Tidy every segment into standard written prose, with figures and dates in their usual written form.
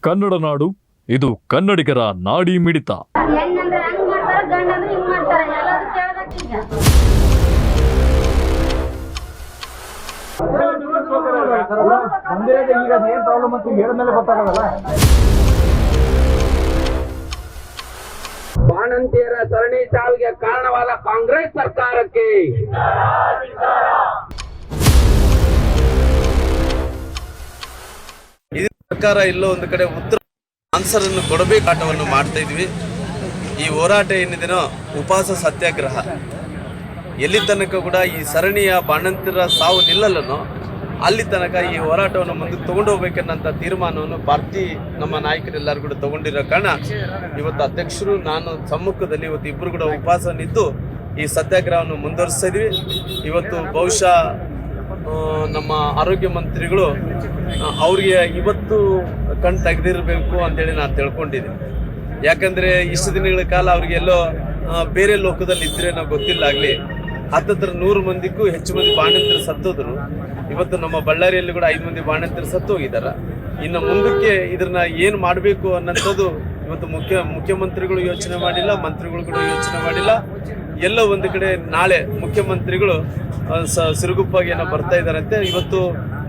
ಕನ್ನಡ ನಾಡು, ಇದು ಕನ್ನಡಿಗರ ನಾಡಿ ಮಿಡಿತ. ಬಾಣಂತಿಯರ ಸರಣಿ ಸಾವಿಗೆ ಕಾರಣವಾದ ಕಾಂಗ್ರೆಸ್ ಸರ್ಕಾರಕ್ಕೆ ಸರ್ಕಾರ ಎಲ್ಲೋ ಒಂದು ಕಡೆ ಉತ್ತರ ಆನ್ಸರ್ ಅನ್ನು ಕೊಡಬೇಕಾಟವನ್ನು ಮಾಡ್ತಾ ಇದ್ವಿ. ಈ ಹೋರಾಟ ಏನಿದೆನೋ ಉಪವಾಸ ಸತ್ಯಾಗ್ರಹ ಎಲ್ಲಿ ತನಕ ಕೂಡ ಈ ಸರಣಿಯ ಬಾಣಂತಿಯರ ಸಾವು ನಿಲ್ಲಲ್ಲನೋ ಅಲ್ಲಿ ತನಕ ಈ ಹೋರಾಟವನ್ನು ಮುಂದಕ್ಕೆ ತಗೊಂಡು ಹೋಗ್ಬೇಕನ್ನಂಥ ತೀರ್ಮಾನವನ್ನು ನಮ್ಮ ನಾಯಕರೆಲ್ಲರೂ ಕೂಡ ತಗೊಂಡಿರೋ ಕಾರಣ ಇವತ್ತು ಅಧ್ಯಕ್ಷರು ನಾನು ಸಮ್ಮುಖದಲ್ಲಿ ಇವತ್ತು ಇಬ್ಬರು ಕೂಡ ಉಪವಾಸ ನಿಂತು ಈ ಸತ್ಯಾಗ್ರಹವನ್ನು ಮುಂದುವರಿಸ್ತಾ ಇದ್ವಿ. ಇವತ್ತು ಬಹುಶಃ ನಮ್ಮ ಆರೋಗ್ಯ ಮಂತ್ರಿಗಳು ಅವ್ರಿಗೆ ಇವತ್ತು ಕಣ್ ತೆಗೆದಿರಬೇಕು ಅಂತೇಳಿ ನಾನು ತಿಳ್ಕೊಂಡಿದ್ದೀನಿ. ಯಾಕಂದರೆ ಇಷ್ಟು ದಿನಗಳ ಕಾಲ ಅವ್ರಿಗೆಲ್ಲೋ ಬೇರೆ ಲೋಕದಲ್ಲಿ ಇದ್ದರೆ ನಾವು ಗೊತ್ತಿಲ್ಲ ಆಗಲಿ 100 ಮಂದಿಗೂ ಹೆಚ್ಚು ಮಂದಿ ಬಾಣಂತಿರು ಸತ್ತೋದ್ರು. ಇವತ್ತು ನಮ್ಮ ಬಳ್ಳಾರಿಯಲ್ಲಿ ಕೂಡ 5 ಮಂದಿ ಬಾಣಂತಿರು ಸತ್ತು ಹೋಗಿದ್ದಾರೆ. ಇನ್ನು ಮುಂದಕ್ಕೆ ಇದನ್ನ ಏನು ಮಾಡಬೇಕು ಅನ್ನೋಂಥದ್ದು ಇವತ್ತು ಮುಖ್ಯಮಂತ್ರಿಗಳು ಯೋಚನೆ ಮಾಡಿಲ್ಲ, ಮಂತ್ರಿಗಳು ಕೂಡ ಯೋಚನೆ ಮಾಡಿಲ್ಲ. ಎಲ್ಲೋ ಒಂದು ಕಡೆ ನಾಳೆ ಮುಖ್ಯಮಂತ್ರಿಗಳು ಸಿರುಗುಪ್ಪಾಗಿ ಏನೋ ಬರ್ತಾ ಇದ್ದಾರಂತೆ. ಇವತ್ತು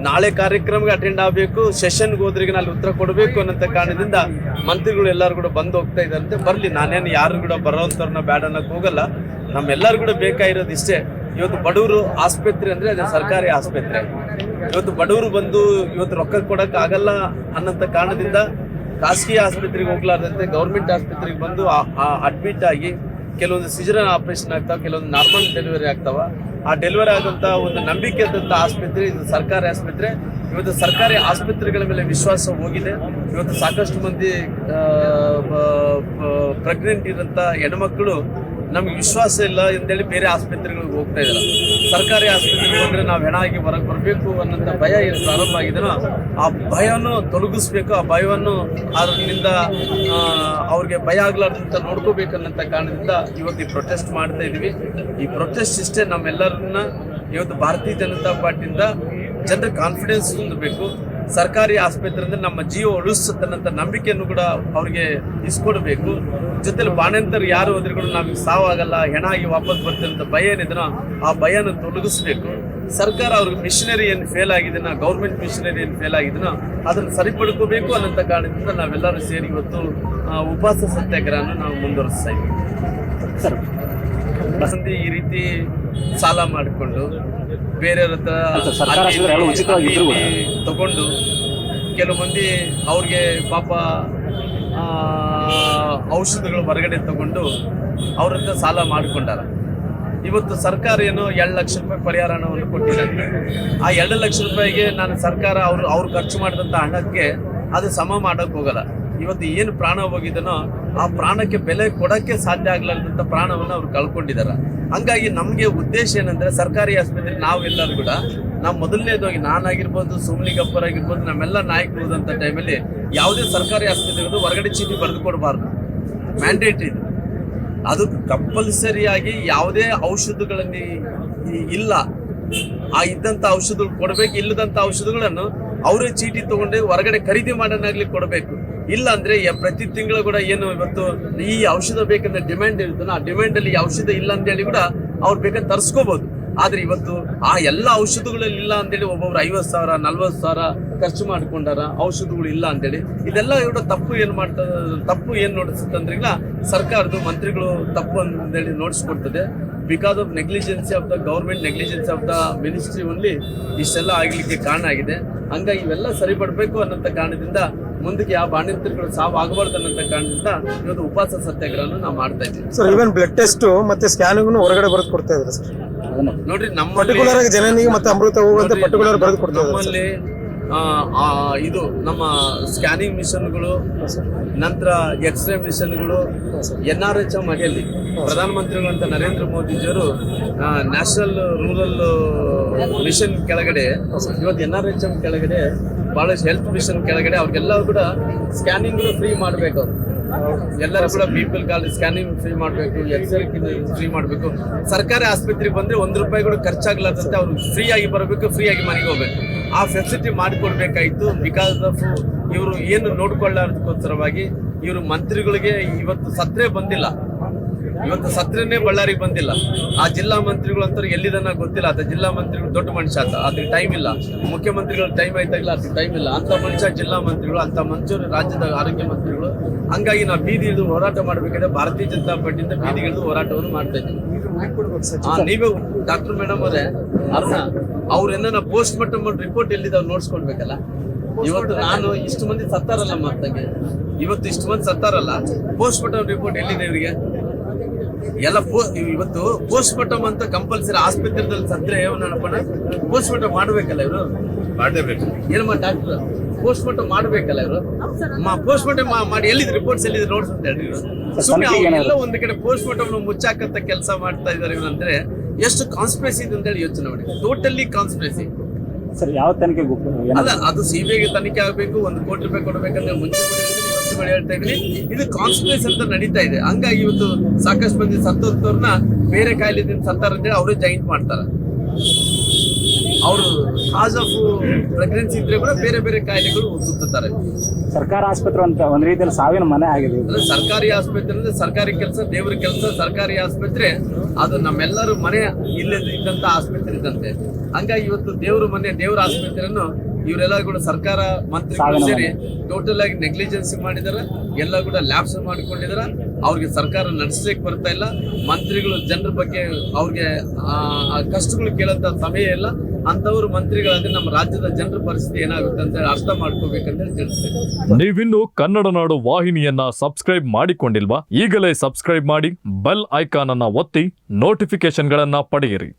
ನಾಳೆ ಕಾರ್ಯಕ್ರಮಕ್ಕೆ ಅಟೆಂಡ್ ಆಗಬೇಕು, ಸೆಷನ್ಗೆ ಹೋದ್ರಿಗೆ ಅಲ್ಲಿ ಉತ್ತರ ಕೊಡಬೇಕು ಅನ್ನೋಂಥ ಕಾರಣದಿಂದ ಮಂತ್ರಿಗಳು ಎಲ್ಲರೂ ಕೂಡ ಬಂದು ಹೋಗ್ತಾ ಇದ್ದಾರಂತೆ. ಬರಲಿ, ನಾನೇನು ಯಾರು ಕೂಡ ಬರೋವಂಥವ್ರನ್ನ ಬ್ಯಾಡ್ ಅನ್ನೋಕ್ಕೆ ಹೋಗಲ್ಲ. ನಮ್ಮೆಲ್ಲರೂ ಕೂಡ ಬೇಕಾಗಿರೋದು ಇಷ್ಟೇ. ಇವತ್ತು ಬಡವರು ಆಸ್ಪತ್ರೆ ಅಂದರೆ ಅದು ಸರ್ಕಾರಿ ಆಸ್ಪತ್ರೆ. ಇವತ್ತು ಬಡವರು ಬಂದು ಇವತ್ತು ರೊಕ್ಕ ಕೊಡೋಕೆ ಆಗಲ್ಲ ಅನ್ನೋಂಥ ಕಾರಣದಿಂದ ಖಾಸಗಿ ಆಸ್ಪತ್ರೆಗೆ ಹೋಗ್ಲಾರ್ದಂತೆ ಗೌರ್ಮೆಂಟ್ ಆಸ್ಪತ್ರೆಗೆ ಬಂದು ಅಡ್ಮಿಟ್ ಆಗಿ ಕೆಲವೊಂದು ಸಿಜರನ್ ಆಪರೇಷನ್ ಆಗ್ತಾವೆ, ಕೆಲವೊಂದು ನಾರ್ಮಲ್ ಡೆಲಿವರಿ ಆಗ್ತಾವೆ. ಆ ಡೆಲಿವರಿ ಆಗೋಂಥ ಒಂದು ನಂಬಿಕೆ ಇದ್ದಂಥ ಆಸ್ಪತ್ರೆ ಇದು ಸರ್ಕಾರಿ ಆಸ್ಪತ್ರೆ. ಇವತ್ತು ಸರ್ಕಾರಿ ಆಸ್ಪತ್ರೆಗಳ ಮೇಲೆ ವಿಶ್ವಾಸ ಹೋಗಿದೆ. ಇವತ್ತು ಸಾಕಷ್ಟು ಮಂದಿ ಪ್ರೆಗ್ನೆಂಟ್ ಇರೋಂಥ ಹೆಣ್ಮಕ್ಳು ನಮ್ಗೆ ವಿಶ್ವಾಸ ಇಲ್ಲ ಅಂತೇಳಿ ಬೇರೆ ಆಸ್ಪತ್ರೆಗಳಿಗೆ ಹೋಗ್ತಾ ಇದ್ದಾರೆ. ಸರ್ಕಾರಿ ಆಸ್ಪತ್ರೆಗೆ ಬಂದರೆ ನಾವು ಹೆಣ ಆಗಿ ಹೊರಗೆ ಬರಬೇಕು ಅನ್ನೋಂಥ ಭಯ ಏನು ಪ್ರಾರಂಭ ಆಗಿದೆನೋ ಆ ಭಯವನ್ನು ತೊಲಗಿಸ್ಬೇಕು. ಆ ಭಯವನ್ನು ಅದರಿಂದ ಅವ್ರಿಗೆ ಭಯ ಆಗ್ಲಾರ್ದಂತ ನೋಡ್ಕೋಬೇಕನ್ನೋಂಥ ಕಾರಣದಿಂದ ಇವತ್ತು ಈ ಪ್ರೊಟೆಸ್ಟ್ ಮಾಡ್ತಾ ಇದ್ದೀವಿ. ಈ ಪ್ರೊಟೆಸ್ಟ್ ಇಷ್ಟೇ ನಮ್ಮೆಲ್ಲರನ್ನ ಇವತ್ತು ಭಾರತೀಯ ಜನತಾ ಪಾರ್ಟಿಯಿಂದ ಜನರ ಕಾನ್ಫಿಡೆನ್ಸ್ ಹೊಂದಬೇಕು. ಸರ್ಕಾರಿ ಆಸ್ಪತ್ರೆ ಅಂದರೆ ನಮ್ಮ ಜೀವ ಉಳಿಸುತ್ತನ್ನಂಥ ನಂಬಿಕೆಯನ್ನು ಕೂಡ ಅವ್ರಿಗೆ ಇಸ್ಕೊಡ್ಬೇಕು. ಜೊತೆಲಿ ಬಾಣಂತರು ಯಾರು ಹೋದ್ರೆ ಕೂಡ ನಮಗೆ ಸಾವಾಗಲ್ಲ, ಹೆಣ ಆಗಿ ವಾಪಸ್ ಬರ್ತಾರೆ ಅಂತ ಭಯ ಏನಿದೆನೋ ಆ ಭಯನ ತೊಲಗಿಸ್ಬೇಕು. ಸರ್ಕಾರ ಅವ್ರಿಗೆ ಮಿಷನರಿ ಏನು ಫೇಲ್ ಆಗಿದೆನೋ, ಗೌರ್ಮೆಂಟ್ ಮಿಷನರಿ ಏನು ಫೇಲ್ ಆಗಿದೆನೋ ಅದನ್ನು ಸರಿಪಡ್ಕೋಬೇಕು ಅನ್ನೋಂಥ ಕಾರಣದಿಂದ ನಾವೆಲ್ಲರೂ ಸೇರಿ ಇವತ್ತು ಉಪವಾಸ ಸತ್ಯಾಗ್ರಹನ ನಾವು ಮುಂದುವರಿಸ್ತಾ ಇದ್ದೀವಿ. ಬಸಂತಿ ಈ ರೀತಿ ಸಾಲ ಮಾಡಿಕೊಂಡು ಬೇರೆಯವ್ರ ಹತ್ರ ತಗೊಂಡು ಕೆಲವು ಮಂದಿ ಅವ್ರಿಗೆ ಪಾಪ ಔಷಧಿಗಳು ಹೊರಗಡೆ ತಗೊಂಡು ಅವ್ರ ಹತ್ರ ಸಾಲ ಮಾಡಿಕೊಂಡಾರ. ಇವತ್ತು ಸರ್ಕಾರ ಏನೋ 2 ಲಕ್ಷ ರೂಪಾಯಿ ಪರಿಹಾರ ಹಣವನ್ನು ಕೊಟ್ಟಿದ್ದಾರೆ. ಆ 2 ಲಕ್ಷ ರೂಪಾಯಿಗೆ ನಾನು ಸರ್ಕಾರ ಅವ್ರು ಖರ್ಚು ಮಾಡಿದಂಥ ಹಣಕ್ಕೆ ಅದು ಸಮ ಮಾಡೋಕ್ಕೆ ಹೋಗಲ್ಲ. ಇವತ್ತು ಏನು ಪ್ರಾಣ ಹೋಗಿದನೋ ಆ ಪ್ರಾಣಕ್ಕೆ ಬೆಲೆ ಕೊಡೋಕ್ಕೆ ಸಾಧ್ಯ ಆಗ್ಲಾರ್ದಂಥ ಪ್ರಾಣವನ್ನು ಅವ್ರು ಕಳ್ಕೊಂಡಿದ್ದಾರೆ. ಹಂಗಾಗಿ ನಮಗೆ ಉದ್ದೇಶ ಏನಂದರೆ ಸರ್ಕಾರಿ ಆಸ್ಪತ್ರೆ ನಾವೆಲ್ಲರೂ ಕೂಡ ನಾವು ಮೊದಲನೇದಾಗಿ ನಾನಾಗಿರ್ಬೋದು, ಸೋಮಲಿಂಗಪ್ಪರ್ ಆಗಿರ್ಬೋದು, ನಮ್ಮೆಲ್ಲ ನಾಯಕರು ಹೋದಂಥ ಟೈಮಲ್ಲಿ ಯಾವುದೇ ಸರ್ಕಾರಿ ಆಸ್ಪತ್ರೆಗಳು ಹೊರಗಡೆ ಚೀಟಿ ಬರೆದು ಕೊಡಬಾರ್ದು, ಮ್ಯಾಂಡೇಟ್ ಇದೆ. ಅದು ಕಂಪಲ್ಸರಿಯಾಗಿ ಯಾವುದೇ ಔಷಧಗಳಲ್ಲಿ ಇಲ್ಲ ಆ ಇದ್ದಂಥ ಔಷಧಗಳು ಕೊಡಬೇಕು. ಇಲ್ಲದಂಥ ಔಷಧಗಳನ್ನು ಅವರೇ ಚೀಟಿ ತೊಗೊಂಡು ಹೊರಗಡೆ ಖರೀದಿ ಮಾಡೋನಾಗ್ಲಿ ಕೊಡಬೇಕು. ಇಲ್ಲ ಅಂದರೆ ಪ್ರತಿ ತಿಂಗಳು ಕೂಡ ಏನು ಇವತ್ತು ಈ ಔಷಧ ಬೇಕಂದ್ರೆ ಡಿಮ್ಯಾಂಡ್ ಇರುತ್ತೋ ಆ ಡಿಮ್ಯಾಂಡಲ್ಲಿ ಈ ಔಷಧ ಇಲ್ಲ ಅಂತೇಳಿ ಕೂಡ ಅವ್ರು ಬೇಕಾದ್ರೆ ತರಿಸ್ಕೋಬೋದು. ಆದರೆ ಇವತ್ತು ಆ ಎಲ್ಲ ಔಷಧಗಳಲ್ಲಿ ಇಲ್ಲ ಅಂತೇಳಿ ಒಬ್ಬೊಬ್ರು 50,000 40,000 ಖರ್ಚು ಮಾಡ್ಕೊಂಡಾರ, ಔಷಧಗಳು ಇಲ್ಲ ಅಂತೇಳಿ. ಇದೆಲ್ಲ ಕೂಡ ತಪ್ಪು ಏನು ನೋಡಿಸುತ್ತಂದ್ರೆ ಈಗ ಸರ್ಕಾರದ ಮಂತ್ರಿಗಳು ತಪ್ಪು ಅಂತೇಳಿ ನೋಡಿಸ್ಕೊಡ್ತದೆ. Because of negligence of the government, negligence of the ministry only ಇಷ್ಟೆಲ್ಲ ಆಗಲಿಕ್ಕೆ ಕಾರಣ ಆಗಿದೆ. ಹಂಗಾಗಿ ಇವೆಲ್ಲ ಸರಿಪಡಬೇಕು ಅನ್ನೋಂಥ ಕಾರಣದಿಂದ ಮುಂದಕ್ಕೆ ಯಾವ ಬಾಣಂತಿರುಗಳು ಸಾವು ಆಗಬಾರ್ದು ಅನ್ನೋಂಥ ಕಾರಣದಿಂದ ಇವತ್ತು ಉಪವಾಸ ಸತ್ಯಾಗ್ರಹವನ್ನು ನಾವು ಮಾಡ್ತಾ ಇದ್ದೀವಿ. ಸರ್, ಈವನ್ ಬ್ಲಡ್ ಟೆಸ್ಟ್ ಮತ್ತೆ ಸ್ಕ್ಯಾನಿಂಗ್ ಹೊರಗಡೆ ಬರೆದು ಕೊಡ್ತಾ ಇದ್ದಾರೆ ಸರ್. ನೋಡ್ರಿ, ನಮ್ಮಲ್ಲಿ ಜನನಿಗೆ ಮತ್ತೆ ಅಮೃತ ಹೋಗುವಂತೆ ಪರ್ಟಿಕ್ಯುಲರ್ ಬರೆದು ಕೊಡ್ತಾ ಇದ್ದಾರೆ. ನಮ್ಮಲ್ಲಿ ಇದು ನಮ್ಮ ಸ್ಕ್ಯಾನಿಂಗ್ ಮಿಷನ್ಗಳು, ನಂತರ ಎಕ್ಸ್ರೇ ಮಿಷನ್ಗಳು, NRHM ಅಡಿಯಲ್ಲಿ ಪ್ರಧಾನಮಂತ್ರಿಗಳಂತ ನರೇಂದ್ರ ಮೋದಿಜಿಯವರು ನ್ಯಾಷನಲ್ ರೂರಲ್ ಮಿಷನ್ ಕೆಳಗಡೆ ಇವತ್ತು NRHM ಕೆಳಗಡೆ ಭಾಳಷ್ಟು ಹೆಲ್ತ್ ಮಿಷನ್ ಕೆಳಗಡೆ ಅವ್ರಿಗೆಲ್ಲ ಕೂಡ ಸ್ಕ್ಯಾನಿಂಗ್ ಫ್ರೀ ಮಾಡಬೇಕು. ಎಲ್ಲರೂ ಕೂಡ ಪೀಪಲ್ ಕಾಲ್ ಸ್ಕ್ಯಾನಿಂಗ್ ಫ್ರೀ ಮಾಡಬೇಕು, ಎಕ್ಸ್ರೇ ಫ್ರೀ ಮಾಡಬೇಕು. ಸರ್ಕಾರಿ ಆಸ್ಪತ್ರೆಗೆ ಬಂದರೆ 1 ರೂಪಾಯಿ ಕೂಡ ಖರ್ಚಾಗ್ಲಾರ್ದಂತೆ ಅವ್ರು ಫ್ರೀ ಆಗಿ ಬರಬೇಕು, ಫ್ರೀ ಆಗಿ ಮನೆಗೆ ಹೋಗ್ಬೇಕು. ಆ ಫೆಸಿಲಿಟಿ ಮಾಡಿಕೊಡ್ಬೇಕಾಯ್ತು. ಬಿಕಾಸ್ ಆಫ್ ಇವರು ಏನು ನೋಡ್ಕೊಳ್ಳೋದಕ್ಕೋಸ್ಕರವಾಗಿ ಇವರು ಮಂತ್ರಿಗಳಿಗೆ ಇವತ್ತು ಸತ್ರೆ ಬಂದಿಲ್ಲ, ಇವತ್ತು ಸತ್ರನೇ ಬಳ್ಳಾರಿಗೆ ಬಂದಿಲ್ಲ. ಆ ಜಿಲ್ಲಾ ಮಂತ್ರಿಗಳು ಅಂತಾರೆ ಎಲ್ಲಿದನ್ನ ಗೊತ್ತಿಲ್ಲ. ಆತ ಜಿಲ್ಲಾ ಮಂತ್ರಿಗಳು ದೊಡ್ಡ ಮನುಷ್ಯ ಆತ, ಅದಕ್ಕೆ ಟೈಮ್ ಇಲ್ಲ. ಮುಖ್ಯಮಂತ್ರಿಗಳ ಟೈಮ್ ಆಯ್ತಾಗಿಲ್ಲ, ಅದಕ್ಕೆ ಟೈಮ್ ಇಲ್ಲ. ಅಂತ ಮನುಷ್ಯ ಜಿಲ್ಲಾ ಮಂತ್ರಿಗಳು, ಅಂತ ಮಂಚೂರು ರಾಜ್ಯದ ಆರೋಗ್ಯ ಮಂತ್ರಿಗಳು. ಹಂಗಾಗಿ ನಾವು ಬೀದಿ ಇಳಿದು ಹೋರಾಟ ಮಾಡಬೇಕಾದ್ರೆ ಭಾರತೀಯ ಜನತಾ ಪಾರ್ಟಿಯಿಂದ ಬೀದಿ ಇಳಿದು ಹೋರಾಟವನ್ನು ಮಾಡ್ತಾ ಇದ್ದೀವಿ. ನೀವೇ ಡಾಕ್ಟರ್ ಮೇಡಮ್ ಅವರೇ ಅರ್ಥ ಅವ್ರೇನ ಪೋಸ್ಟ್ ಮಾರ್ಟಮ್ ರಿಪೋರ್ಟ್ ಎಲ್ಲಿದ್ದಾವ್ ನೋಡ್ಸ್ಕೊಳ್ಬೇಕಲ್ಲ. ಇವತ್ತು ನಾನು ಇಷ್ಟು ಮಂದಿ ಸತ್ತಾರಲ್ಲ, ಮತ್ತಾಗೆ ಇವತ್ತು ಇಷ್ಟು ಮಂದಿ ಸತ್ತಾರಲ್ಲ, ಪೋಸ್ಟ್ ಮಾರ್ಟಮ್ ರಿಪೋರ್ಟ್ ಎಲ್ಲಿದೆ ಇವರಿಗೆ ಎಲ್ಲ? ಇವತ್ತು ಪೋಸ್ಟ್ ಮಾರ್ಟಮ್ ಅಂತ ಕಂಪಲ್ಸರಿ ಆಸ್ಪತ್ರೆದಲ್ಲಿ ಸತ್ರೆ ಪೋಸ್ಟ್ ಮಾರ್ಟಮ್ ಮಾಡ್ಬೇಕಲ್ಲ ಇವರು, ಮಾಡಲೇಬೇಕು. ಏನಮ್ಮ ಡಾಕ್ಟರ್ ಪೋಸ್ಟ್ ಮಾರ್ಟಮ್ ಮಾಡ್ಬೇಕಲ್ಲ ಇವರು? ಪೋಸ್ಟ್ ಮಾರ್ಟಮ್ ಮಾಡಿ ಎಲ್ಲಿದೆ ರಿಪೋರ್ಟ್ಸ್ ಎಲ್ಲಿದೆ ನೋಡ್ಸ್ ಅಂತ ಹೇಳಿ ಸುಮ್ಮನೆ ಎಲ್ಲ ಒಂದು ಕಡೆ ಪೋಸ್ಟ್ ಮಾರ್ಟಮ್ ಮುಚ್ಚಾಕಂತ ಕೆಲಸ ಮಾಡ್ತಾ ಇದಾರೆ ಅಂದ್ರೆ ಎಷ್ಟು ಕಾನ್ಸ್ಪಿರಸಿ ಇದೆ ಅಂತ ಹೇಳಿ ಯೋಚನೆ ಮಾಡಿ. Totally conspiracy. ಸರ್, ಯಾವ ತನಿಖೆ ಅಲ್ಲ, ಅದು ಸಿಬಿಐಗೆ ತನಿಖೆ ಆಗಬೇಕು. 1 ಕೋಟಿ ರೂಪಾಯಿ ಕೊಡ್ಬೇಕಂದ್ರೆ ಮುಂಚೆ ಹೇಳ್ತಾ ಇದ್ದೀನಿ. ಇದು ಕಾನ್ಸ್ಪಿರಸಿ ಅಂತ ನಡೀತಾ ಇದೆ. ಹಂಗಾಗಿ ಇವತ್ತು ಸಾಕಷ್ಟು ಮಂದಿ ಸತ್ತೋರ್ನ ಬೇರೆ ಕಾಯಿಲೆದಿಂದ ಸತ್ತಾರ ಅಂತೇಳಿ ಅವರೇ ಜಾಯಿಂಟ್ ಮಾಡ್ತಾರೆ. ಅವರು ಕಾಸ್ ಆಫ್ ಪ್ರೆಗ್ನೆನ್ಸಿ ಇದ್ರೆ ಕೂಡ ಬೇರೆ ಬೇರೆ ಕಾಯಿಲೆಗಳು ಸುತ್ತುತ್ತಾರೆ. ಸರ್ಕಾರ ಆಸ್ಪತ್ರೆ ಅಂತ ಒಂದ್ ರೀತಿಯಲ್ಲಿ ಸಾವಿನ ಮನೆ ಆಗಿದೆ. ಅಂದ್ರೆ ಸರ್ಕಾರಿ ಆಸ್ಪತ್ರೆ ಅಂದ್ರೆ ಸರ್ಕಾರಿ ಕೆಲಸ, ದೇವ್ರ ಕೆಲಸ. ಸರ್ಕಾರಿ ಆಸ್ಪತ್ರೆ ಅದು ನಮ್ಮೆಲ್ಲರೂ ಮನೆ ಇಲ್ಲದಂತ ಆಸ್ಪತ್ರೆ ಇದ್ದಂತೆ. ಹಂಗಾಗಿ ಇವತ್ತು ದೇವ್ರ ಮನೆ, ದೇವ್ರ ಆಸ್ಪತ್ರೆಯನ್ನು ಇವರೆಲ್ಲ ಕೂಡ ಸರ್ಕಾರ ಮಂತ್ರಿಗಳು ಸೇರಿ ಟೋಟಲ್ ಆಗಿ ನೆಗ್ಲಿಜೆನ್ಸಿ ಮಾಡಿದಾರೆ. ಎಲ್ಲ ಕೂಡ ಲ್ಯಾಪ್ಸ್ ಮಾಡ್ಕೊಂಡಿದಾರೆ. ಅವ್ರಿಗೆ ಸರ್ಕಾರ ನಡೆಸಲಿಕ್ಕೆ ಬರ್ತಾ ಇಲ್ಲ. ಮಂತ್ರಿಗಳು ಜನರ ಬಗ್ಗೆ ಅವ್ರಿಗೆ ಕಷ್ಟಗಳು ಕೇಳಂತ ಸಮಯ ಇಲ್ಲ. ಅಂತವರು ಮಂತ್ರಿಗಳಾದ್ರೆ ನಮ್ಮ ರಾಜ್ಯದ ಜನರ ಪರಿಸ್ಥಿತಿ ಏನಾಗುತ್ತೆ ಅಂತ ಹೇಳಿ ಅರ್ಥ ಮಾಡ್ಕೋಬೇಕಂತ ತಿಳಿಸ್ತೀನಿ. ನೀವಿನ್ನು ಕನ್ನಡ ನಾಡು ವಾಹಿನಿಯನ್ನ ಸಬ್ಸ್ಕ್ರೈಬ್ ಮಾಡಿಕೊಂಡಿಲ್ವಾ? ಈಗಲೇ ಸಬ್ಸ್ಕ್ರೈಬ್ ಮಾಡಿ, ಬೆಲ್ ಐಕಾನ್ ಅನ್ನ ಒತ್ತಿ ನೋಟಿಫಿಕೇಶನ್ಗಳನ್ನ ಪಡೆಯಿರಿ.